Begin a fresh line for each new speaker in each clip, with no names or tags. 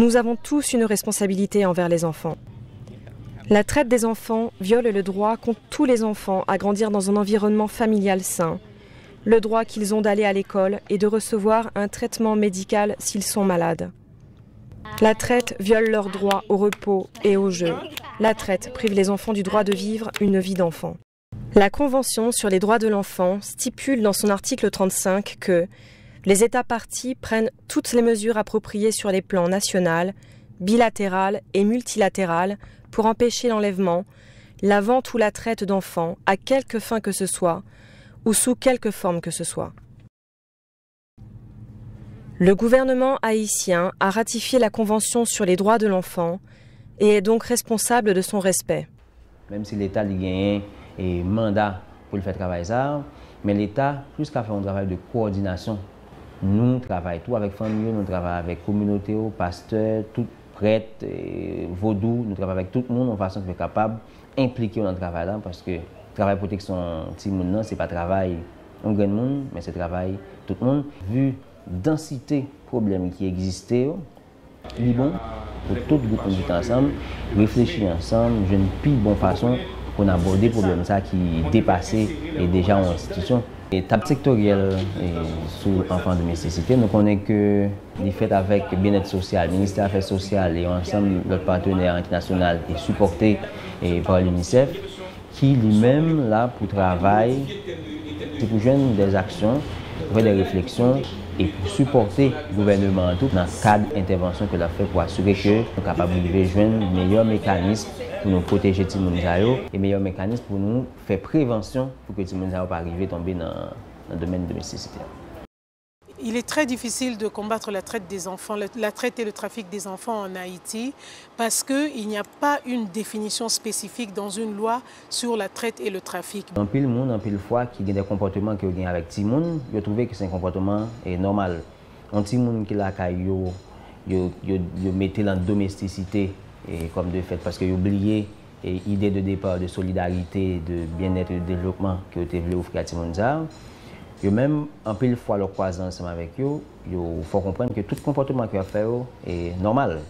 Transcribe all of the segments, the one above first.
Nous avons tous une responsabilité envers les enfants. La traite des enfants viole le droit qu'ont tous les enfants à grandir dans un environnement familial sain, le droit qu'ils ont d'aller à l'école et de recevoir un traitement médical s'ils sont malades. La traite viole leur droit au repos et au jeu. La traite prive les enfants du droit de vivre une vie d'enfant. La Convention sur les droits de l'enfant stipule dans son article 35 que les États parties prennent toutes les mesures appropriées sur les plans national, bilatéral et multilatéral pour empêcher l'enlèvement, la vente ou la traite d'enfants à quelque fin que ce soit ou sous quelque forme que ce soit. Le gouvernement haïtien a ratifié la Convention sur les droits de l'enfant et est donc responsable de son respect.
Même si l'État a gagné un mandat pour le faire travailler ça, mais l'État, plus qu'à faire un travail de coordination, nous travaillons tout avec famille, nous travaillons avec communauté, pasteurs, tout prêtre, vaudou, nous travaillons avec tout le monde de façon qu'on est capable d'impliquer dans le travail là, parce que le travail de protection de monde, ce n'est pas travail un grand monde, mais c'est travail tout le monde. Vu la densité de problèmes qui existaient, il est bon pour tout le groupe de ensemble, réfléchir ensemble, d'une plus bonne façon pour aborder des problèmes qui dépassent et déjà en institution. L'étape sectorielle sur l'enfant de nécessité, nous connaissons que les faits avec le bien-être social, le ministère des Affaires sociales et ensemble notre partenaire international est supporté par l'UNICEF, qui lui-même là pour travailler, pour joindre des actions, pour faire des réflexions et pour supporter le gouvernement dans le cadre d'intervention que l'a fait pour assurer que nous sommes capables de joindre meilleurs mécanismes pour nous protéger Timounzayo et meilleurs mécanismes pour nous faire prévention pour que Timounzayo ne pas arriver à tomber dans le domaine de nécessité.
Il est très difficile de combattre la traite des enfants, la traite et le trafic des enfants en Haïti parce qu'il n'y a pas une définition spécifique dans une loi sur la traite et le trafic.
En pile monde, en pile fois, qui a des comportements qui ont avec Timoun, je trouve que c'est un comportement normal. Un Timoun qui a mettre dans la domesticité comme de fait parce qu'il a oublié l'idée de départ de solidarité, de bien-être et de développement qui a été voulu offrir à Timounzayo. Même en pile fois le croisant ensemble avec eux, il faut comprendre que tout comportement qu'il a fait est normal.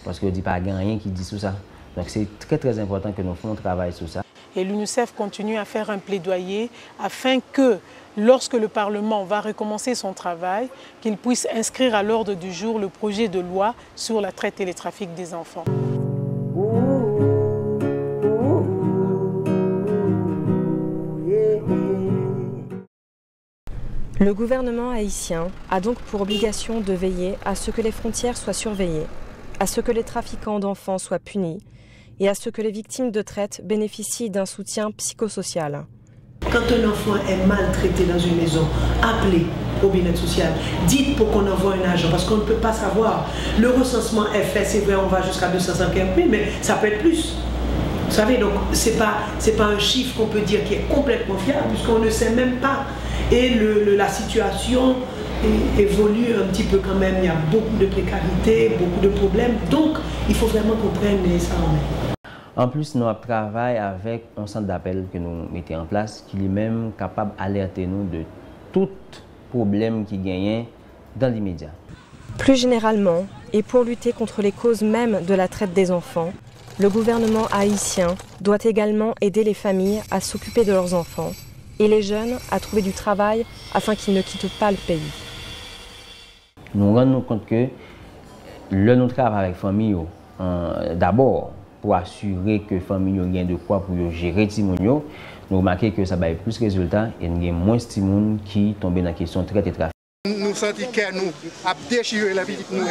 Parce qu'il ne dit pas rien qui dit sur ça. Donc c'est très important que nous fassions un travail sur ça.
Et l'UNICEF continue à faire un plaidoyer afin que, lorsque le Parlement va recommencer son travail, qu'il puisse inscrire à l'ordre du jour le projet de loi sur la traite et le trafic des enfants.
Le gouvernement haïtien a donc pour obligation de veiller à ce que les frontières soient surveillées, à ce que les trafiquants d'enfants soient punis et à ce que les victimes de traite bénéficient d'un soutien psychosocial.
Quand un enfant est maltraité dans une maison, appelez au bien-être social. Dites pour qu'on envoie un agent parce qu'on ne peut pas savoir. Le recensement est fait, c'est vrai, on va jusqu'à 250 000, mais ça peut être plus. Vous savez, donc c'est pas un chiffre qu'on peut dire qui est complètement fiable puisqu'on ne sait même pas. Et la situation évolue un petit peu quand même, il y a beaucoup de précarité, beaucoup de problèmes, donc il faut vraiment qu'on prenne ça en main.
En plus, nous travaillons avec un centre d'appel que nous mettons en place qui est même capable d'alerter nous de tout problème qui gagne dans l'immédiat.
Plus généralement, et pour lutter contre les causes mêmes de la traite des enfants, le gouvernement haïtien doit également aider les familles à s'occuper de leurs enfants et les jeunes à trouver du travail afin qu'ils ne quittent pas le pays.
Nous rendons compte que nous travaillons avec les familles d'abord pour assurer que les familles ont de quoi pour gérer les timonios. Nous remarquons que ça va être plus de résultats et nous avons moins de timonios qui tombent dans la question de traite et trafic.
Nous sentons que nous avons déchiré la vie de nous,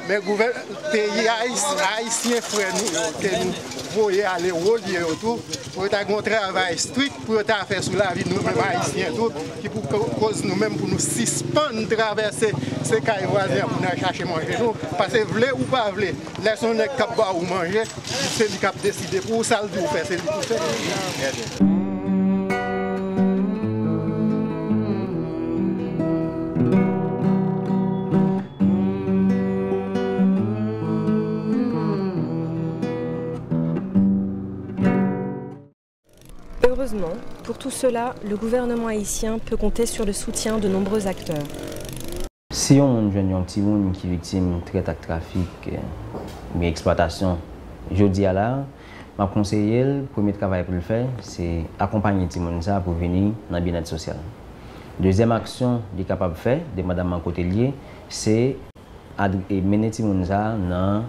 mais le pays haïtien frère nous, que nous voyons aller relier autour, pour faire un travail strict pour faire sur la vie de nous-mêmes haïtiens, qui pour cause nous-mêmes pour nous suspendre traverser ces cas voisins pour nous chercher manger. Parce que voulez ou pas voulez, laissons les cap boire ou manger, c'est lui qui a décidé pour ça le faire, c'est lui qui fait.
Heureusement, pour tout cela, le gouvernement haïtien peut compter sur le soutien de nombreux acteurs.
Si on jeune un petit monde qui est victime de trafic, mais exploitation, je dis à là, ma conseiller, le premier travail pour le faire, c'est accompagner les gens pour venir dans le bien-être social. Deuxième action qu'il est capable de faire, de Madame Cotelier, c'est mener les gens dans le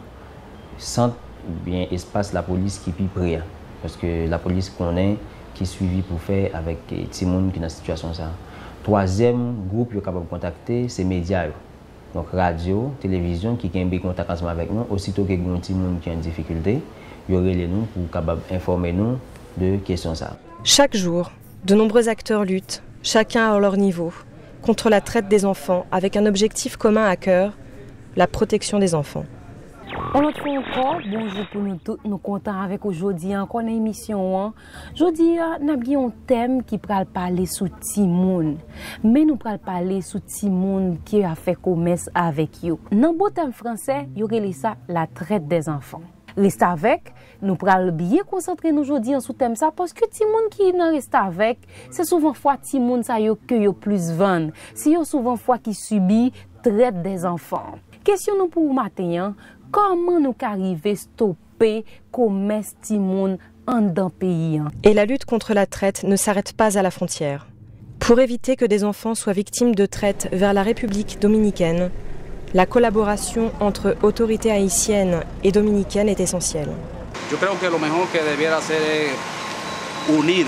centre, bien espace de la police qui est plus près. Parce que la police connaît qui est suivi pour faire avec les gens qui sont dans cette situation. Troisième groupe qui est capable de contacter, c'est les médias. Donc radio, télévision qui ont un contact ensemble avec nous. Aussitôt que les gens qui ont une difficulté, il y aurait les nous pour capable informer nous de questions.
Chaque jour, de nombreux acteurs luttent, chacun à leur niveau, contre la traite des enfants avec un objectif commun à cœur, la protection des enfants.
On autre fois encore, bonjour pour nous tous, nous comptons avec aujourd'hui encore une émission. Aujourd'hui, nous avons un thème qui va parler sur Timoun. Mais nous allons parler sur Timoun qui a fait commerce avec eux. Dans le beau thème français, il y aurait ça la traite des enfants. Reste avec, nous allons bien concentrer nous aujourd'hui sur thème ça parce que Timoun qui reste avec, c'est souvent fois Timoun ça que yo plus vend. C'est souvent fois qui subit traite des enfants. Question nous pour matin. Comment nous arriver à stopper commerce Timoun en d'un pays?
Et la lutte contre la traite ne s'arrête pas à la frontière. Pour éviter que des enfants soient victimes de traite vers la République dominicaine, la collaboration entre autorités haïtiennes et dominicaines est essentielle.
Yo creo que lo mejor que debiera hacer es unir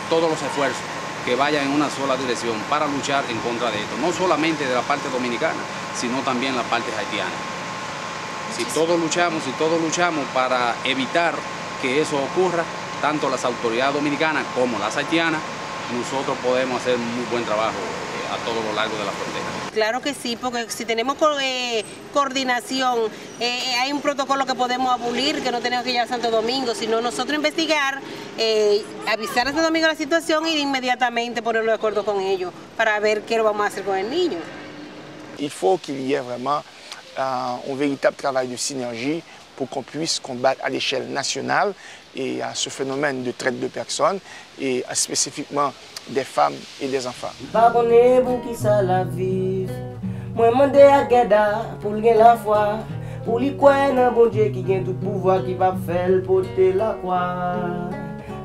todos los esfuerzos que vayan en una sola dirección para luchar en contra de esto, no solamente de la parte dominicana, sino también la parte haitiana. Si todos luchamos para evitar que eso ocurra, tanto las autoridades dominicanas como las haitianas, nosotros podemos hacer un muy buen trabajo a todo lo largo de la frontera.
Claro que sí, porque si tenemos coordinación, hay un protocolo que podemos abolir, que no tenemos que ir a Santo Domingo, sino nosotros investigar, avisar a Santo Domingo la situación y inmediatamente ponernos de acuerdo con ellos para ver qué lo vamos a hacer con el niño.
Il faut qu'il y ait vraiment un véritable travail de synergie pour qu'on puisse combattre à l'échelle nationale et à ce phénomène de traite de personnes et spécifiquement des femmes et des enfants.
Pardonnez pour qui ça la vive. Moi mandé à Geda pour gagner la foi, pour lui croire dans bon Dieu qui gagne tout pouvoir qui va faire porter la croix.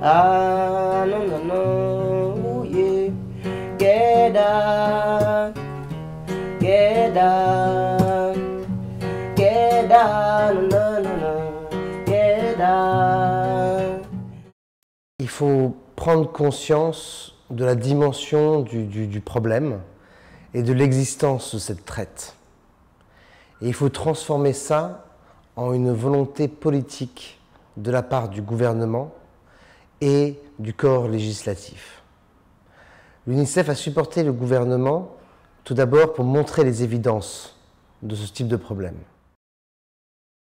Ah non non non, oh yeah. Geda, Geda, Geda, non non non, Geda.
Il faut prendre conscience de la dimension du problème et de l'existence de cette traite. Et il faut transformer ça en une volonté politique de la part du gouvernement et du corps législatif. L'UNICEF a supporté le gouvernement tout d'abord pour montrer les évidences de ce type de problème.